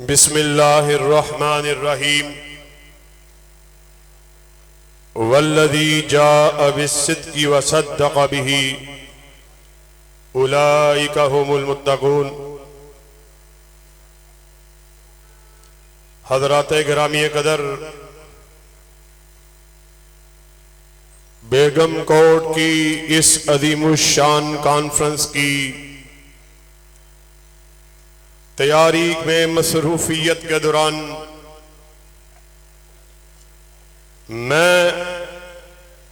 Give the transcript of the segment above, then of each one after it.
بسم اللہ الرحمن الرحیم والذی جاء بالصدق وصدق به اولئک هم المتقون۔ حضرات گرامی قدر، بیگم کوٹ کی اس عظیم الشان کانفرنس کی تیاری میں مصروفیت کے دوران میں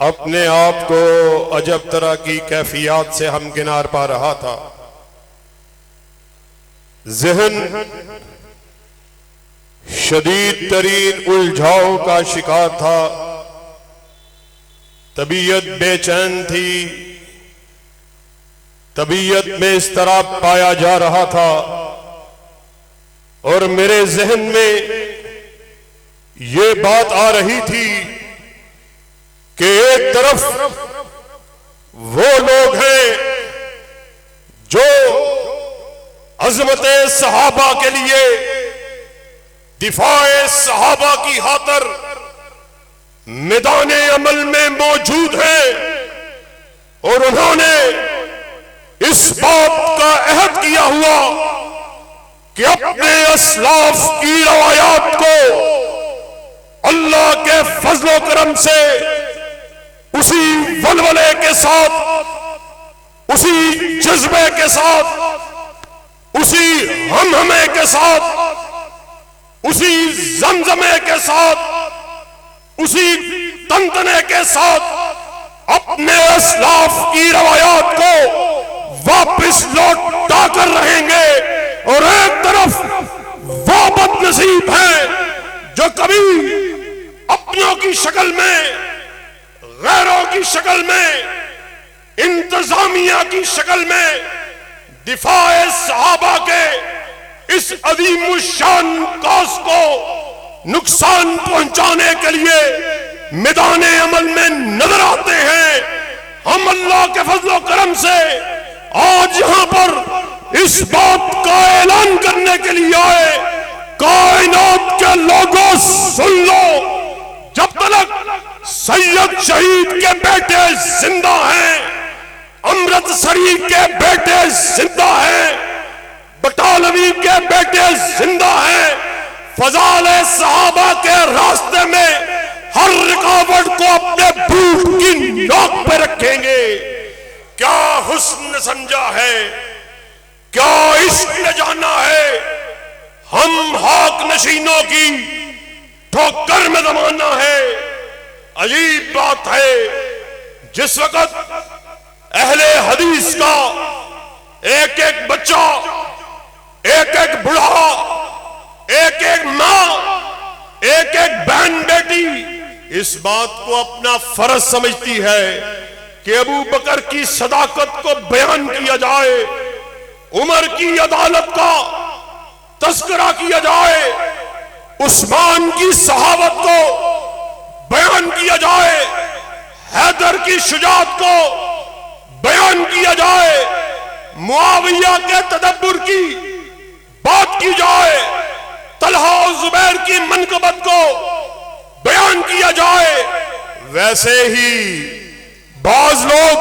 اپنے آپ کو عجب طرح کی کیفیات سے ہمکنار پا رہا تھا۔ ذہن شدید ترین الجھاؤ کا شکار تھا، طبیعت بے چین تھی، طبیعت میں اضطراب پایا جا رہا تھا، اور میرے ذہن میں یہ بات آ رہی تھی کہ ایک طرف وہ لوگ ہیں جو عظمت صحابہ کے لیے دفاع صحابہ کی خاطر میدان عمل میں موجود ہیں، اور انہوں نے اس بات کا عہد کیا ہوا کہ اپنے اسلاف کی روایات کو اللہ کے فضل و کرم سے اسی ولولے کے ساتھ، اسی جذبے کے ساتھ، اسی ہمہمے کے ساتھ، اسی زمزمے کے ساتھ، اسی تنتنے کے ساتھ اپنے اسلاف کی روایات کو واپس لوٹا کر رہیں گے۔ اور ایک طرف وہ بد نصیب ہیں جو کبھی اپنوں کی شکل میں، غیروں کی شکل میں، انتظامیہ کی شکل میں دفاع صحابہ کے اس عظیم الشان کاز کو نقصان پہنچانے کے لیے میدان عمل میں نظر آتے ہیں۔ ہم اللہ کے فضل و کرم سے آج یہاں پر اس بات کا اعلان کرنے کے لیے آئے، کائنات کے لوگوں سن لو، جب تک سید شہید کے بیٹے زندہ ہیں، امرتسری کے بیٹے زندہ ہیں، بٹالوی کے بیٹے زندہ ہیں، فضائل صحابہ کے راستے میں ہر رکاوٹ کو اپنے بوٹ کی نوک پہ رکھیں گے۔ کیا حسن سمجھا ہے، کیا عشق نے جانا ہے، ہم حق نشینوں کی ٹھوکر میں زمانہ ہے۔ عجیب بات ہے، جس وقت اہل حدیث کا ایک ایک بچہ، ایک ایک بڑھا، ایک ایک ماں، ایک ایک بہن بیٹی اس بات کو اپنا فرض سمجھتی ہے کہ ابو بکر کی صداقت کو بیان کیا جائے، عمر کی عدالت کا تذکرہ کیا جائے، عثمان کی صحابت کو بیان کیا جائے، حیدر کی شجاعت کو بیان کیا جائے، معاویہ کے تدبر کی بات کی جائے، طلحہ و زبیر کی منقبت کو بیان کیا جائے، ویسے ہی بعض لوگ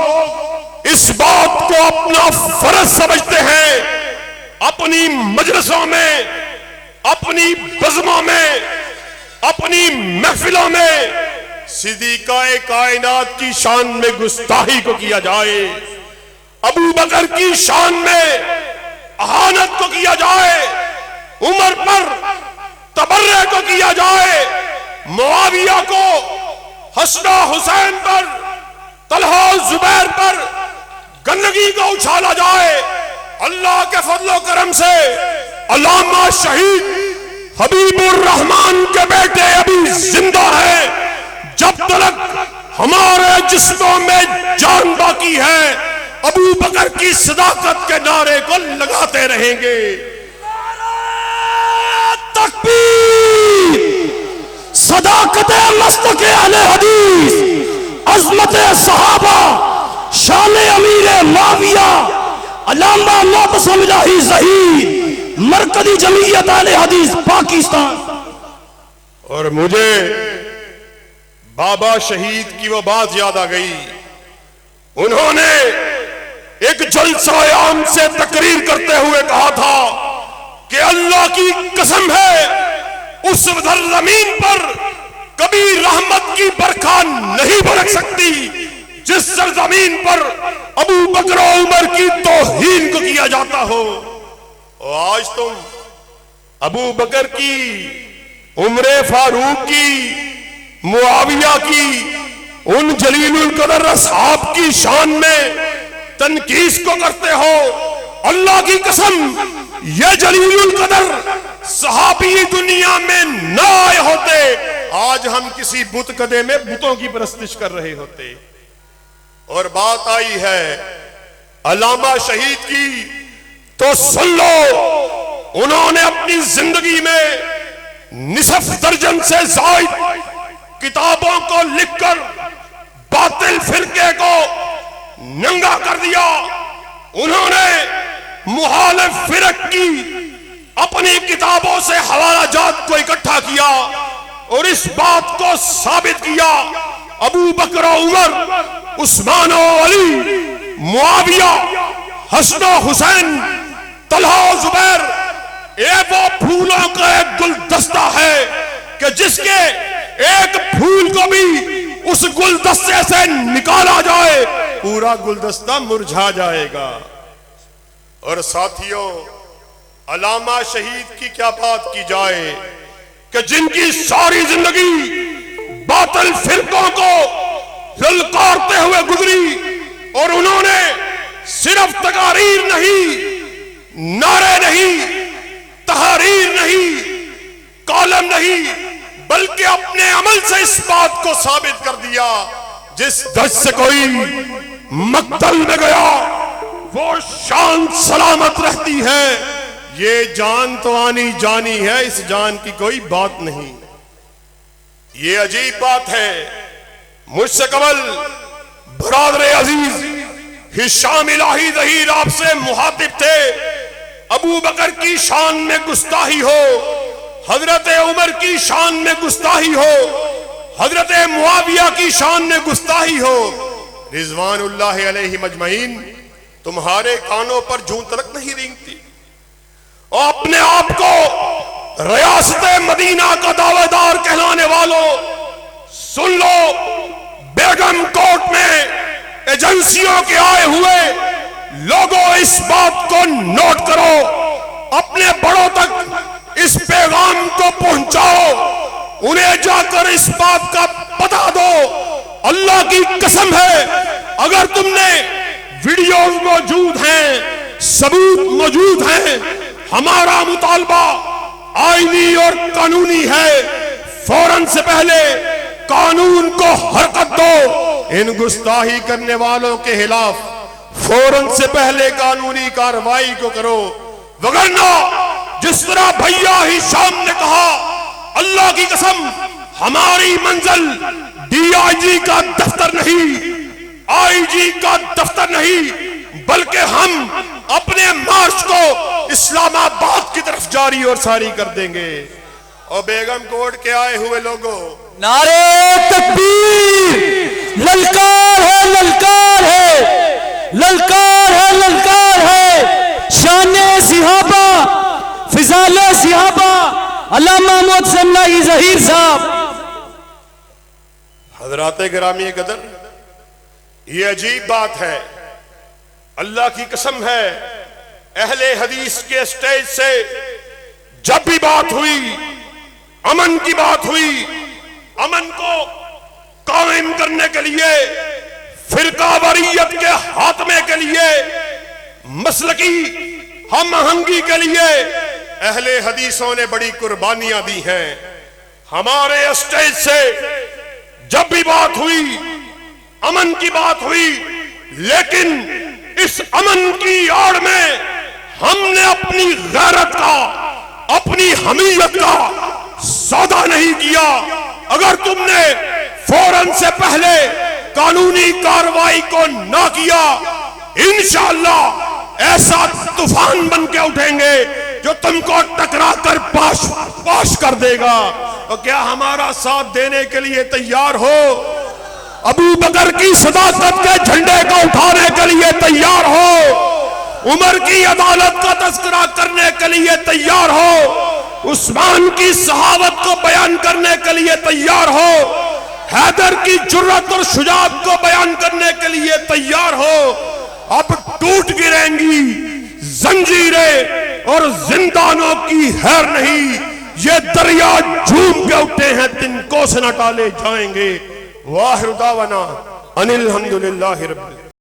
اس بات کو اپنا فرض سمجھتے ہیں، اپنی مجلسوں میں، اپنی بزموں میں، اپنی محفلوں میں صدیقہ کائنات کی شان میں گستاخی کو کیا جائے، ابو بکر کی شان میں اہانت کو کیا جائے، عمر پر تبرع کو کیا جائے، معاویہ کو، حسن حسین پر، طلحہ زبیر پر گندگی کو اچھالا جائے۔ اللہ کے فضل و کرم سے علامہ شہید حبیب الرحمن کے بیٹے ابھی زندہ ہیں، جب تک ہمارے جسموں میں جان باقی ہے ابو بکر کی صداقت کے نعرے کو لگاتے رہیں گے۔ تکبیر! صداقت مصداق اہل حدیث، عظمت صحابہ، شان امیر معاویہ، علامہ معتصم الہی ظہیر، مرکزی جمعیت اہل حدیث پاکستان۔ اور مجھے بابا شہید کی وہ بات یاد آ گئی، انہوں نے ایک جلسہ عام سے تقریر کرتے ہوئے کہا تھا کہ اللہ کی قسم ہے اس زمین پر کبھی رحمت کی برکھا نہیں برک سکتی جس سرزمین پر ابو بکر و عمر کی توہین کو کیا جاتا ہو۔ اور آج تم ابو بکر کی، عمر فاروق کی، معاویہ کی، ان جلیل القدر اصحاب کی شان میں تنقیص کو کرتے ہو۔ اللہ کی قسم یہ جلیل القدر صحابی دنیا میں نہ آئے ہوتے، آج ہم کسی بت کدے میں بتوں کی پرستش کر رہے ہوتے۔ اور بات آئی ہے علامہ شہید کی تو سن لو، انہوں نے اپنی زندگی میں نصف درجن سے زائد کتابوں کو لکھ کر باطل فرقے کو ننگا کر دیا۔ انہوں نے مخالف فرق کی اپنی کتابوں سے حوالہ جات کو اکٹھا کیا اور اس بات کو ثابت کیا ابو بکر و عمر، عثمان و علی، معاویہ، حسن و حسین، طلحہ و زبیر، یہ وہ پھولوں کا ایک گلدستہ ہے کہ جس کے ایک پھول کو بھی اس گلدستے سے نکالا جائے پورا گلدستہ مرجھا جائے گا۔ اور ساتھیوں، علامہ شہید کی کیا بات کی جائے کہ جن کی ساری زندگی باطل فرقوں کو للکارتے ہوئے گزری، اور انہوں نے صرف تقاریر نہیں، نعرے نہیں، تحریر نہیں، کالم نہیں، بلکہ اپنے عمل سے اس بات کو ثابت کر دیا جس دج سے کوئی مقتل میں گیا وہ شان سلامت رہتی ہے۔ یہ جان تو آنی جانی ہے، اس جان کی کوئی بات نہیں۔ یہ عجیب بات ہے، مجھ سے قبل برادر عزیز ہشام الہی ظہیر آپ سے مخاطب تھے، ابو بکر کی شان میں گستاخی ہو، حضرت عمر کی شان میں گستاخی ہو، حضرت معاویہ کی شان میں گستاخی ہو، رضوان اللہ علیہ مجمعین، تمہارے کانوں پر جوں تلک نہیں رینگتی؟ اور اپنے آپ کو ریاست مدینہ کا دعویٰ دار کہلانے والوں، سن لو، بیگم کوٹ میں ایجنسیوں کے آئے ہوئے لوگوں اس بات کو نوٹ کرو، اپنے بڑوں تک اس پیغام کو پہنچاؤ، انہیں جا کر اس بات کا بتا دو۔ اللہ کی قسم ہے، اگر تم نے ویڈیوز موجود ہیں، ثبوت موجود ہیں، ہمارا مطالبہ آئینی اور قانونی ہے، فوراً سے پہلے قانون کو حرکت دو، ان گستاخی کرنے والوں کے خلاف فوراً سے پہلے قانونی کارروائی کو کرو، وگرنہ جس طرح بھیا ہی شام نے کہا، اللہ کی قسم ہماری منزل ڈی آئی جی کا دفتر نہیں، آئی جی کا دفتر نہیں، بلکہ ہم اپنے مارچ کو اسلام آباد کی طرف جاری اور ساری کر دیں گے۔ اور بیگم کوٹ کے آئے ہوئے لوگوں، نعرے تکبیر، للکار ہے، للکار ہے، للکار ہے، للکار ہے، شان صحابہ، فضال صحابہ، علامہ محسن الہی ظہیر صاحب۔ حضرات گرامی قدر، یہ عجیب بات ہے، اللہ کی قسم ہے، اہل حدیث کے اسٹیج سے جب بھی بات ہوئی، امن کی بات ہوئی، امن کو قائم کرنے کے لیے، فرقہ واریت کے خاتمے کے لیے، مسلکی ہم آہنگی کے لیے اہل حدیثوں نے بڑی قربانیاں دی ہیں۔ ہمارے اسٹیج سے جب بھی بات ہوئی، امن کی بات ہوئی، لیکن اس امن کی آڑ میں ہم نے اپنی غیرت کا، اپنی حمیت کا سودا نہیں کیا۔ اگر تم نے فوراً سے پہلے قانونی کارروائی کو نہ کیا، انشاءاللہ ایسا طوفان بن کے اٹھیں گے جو تم کو ٹکرا کر پاش کر دے گا. تو کیا ہمارا ساتھ دینے کے لیے تیار ہو؟ ابو بکر کی صداقت کے جھنڈے کو اٹھانے کے لیے تیار ہو؟ عمر کی عدالت کا تذکرہ کرنے کے لیے تیار ہو؟ عثمان کی صحابت کو بیان کرنے کے لیے تیار ہو؟ حیدر کی جرأت اور شجاعت کو بیان کرنے کے لیے تیار ہو؟ اب ٹوٹ گریں گی زنجیریں اور زندانوں کی خیر نہیں، یہ دریا جھوم کے اٹھے ہیں تن کو سے نہ ٹالے جائیں گے. واخر دعوانا ان الحمدللہ رب